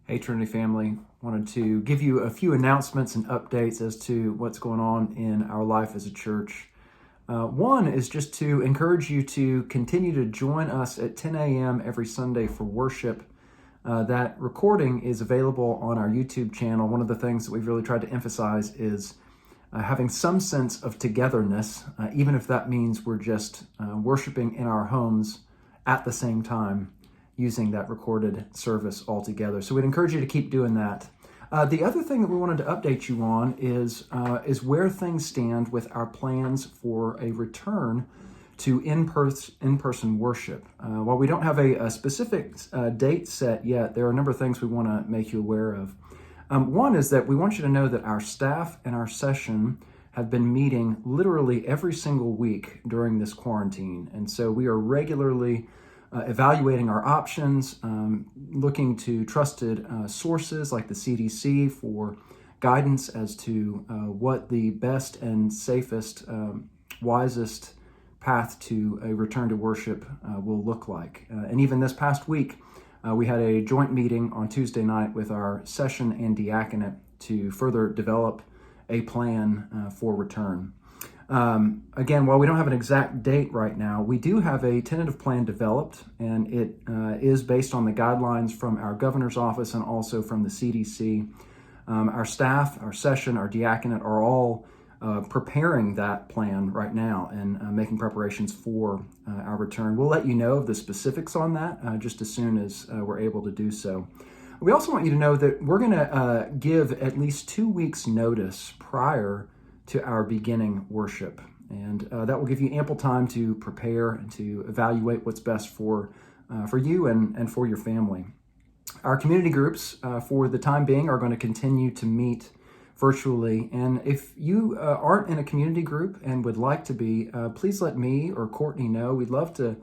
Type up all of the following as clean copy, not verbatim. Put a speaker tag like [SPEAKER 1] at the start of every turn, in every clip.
[SPEAKER 1] Hey, Trinity family. Wanted to give you a few announcements and updates as to what's going on in our life as a church. One is just to encourage you to continue to join us at 10 a.m. every Sunday for worship. That recording is available on our YouTube channel. One of the things that we've really tried to emphasize is having some sense of togetherness, even if that means we're just worshiping in our homes at the same time, using that recorded service altogether. So we'd encourage you to keep doing that. The other thing that we wanted to update you on is where things stand with our plans for a return to in-person worship. While we don't have a specific date set yet, there are a number of things we want to make you aware of. One is that we want you to know that our staff and our session have been meeting literally every single week during this quarantine. And so we are regularly evaluating our options, looking to trusted sources like the CDC for guidance as to what the best and safest, wisest path to a return to worship will look like. And even this past week, we had a joint meeting on Tuesday night with our session and diaconate to further develop a plan for return. Again, while we don't have an exact date right now, we do have a tentative plan developed, and it is based on the guidelines from our governor's office and also from the CDC. Our staff, our session, our diaconate are all preparing that plan right now and making preparations for our return. We'll let you know of the specifics on that just as soon as we're able to do so. We also want you to know that we're going to give at least 2 weeks notice prior to our beginning worship. And that will give you ample time to prepare and to evaluate what's best for you and for your family. Our community groups, for the time being, are going to continue to meet virtually. And if you aren't in a community group and would like to be, please let me or Courtney know. We'd love to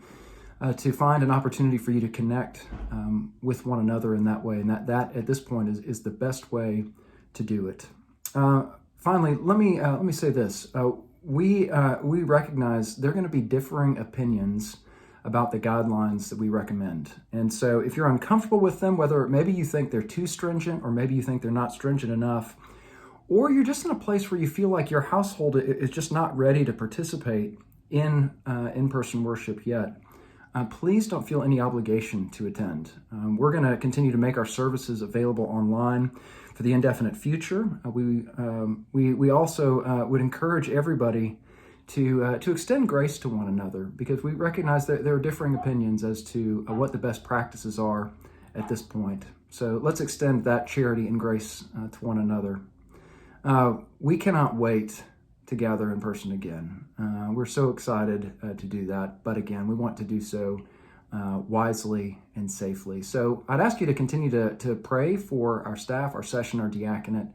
[SPEAKER 1] find an opportunity for you to connect with one another in that way. And that at this point is the best way to do it. Finally, let me say this. We recognize there are going to be differing opinions about the guidelines that we recommend. And so if you're uncomfortable with them, whether maybe you think they're too stringent or maybe you think they're not stringent enough, or you're just in a place where you feel like your household is just not ready to participate in in-person worship yet, please don't feel any obligation to attend. We're going to continue to make our services available online for the indefinite future. We also would encourage everybody to extend grace to one another, because we recognize that there are differing opinions as to what the best practices are at this point. So let's extend that charity and grace to one another. We cannot wait to gather in person again. We're so excited to do that, but again, we want to do so wisely and safely. So I'd ask you to continue to pray for our staff, our session, our diaconate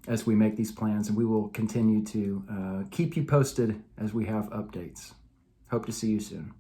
[SPEAKER 1] as we make these plans, and we will continue to keep you posted as we have updates. Hope to see you soon.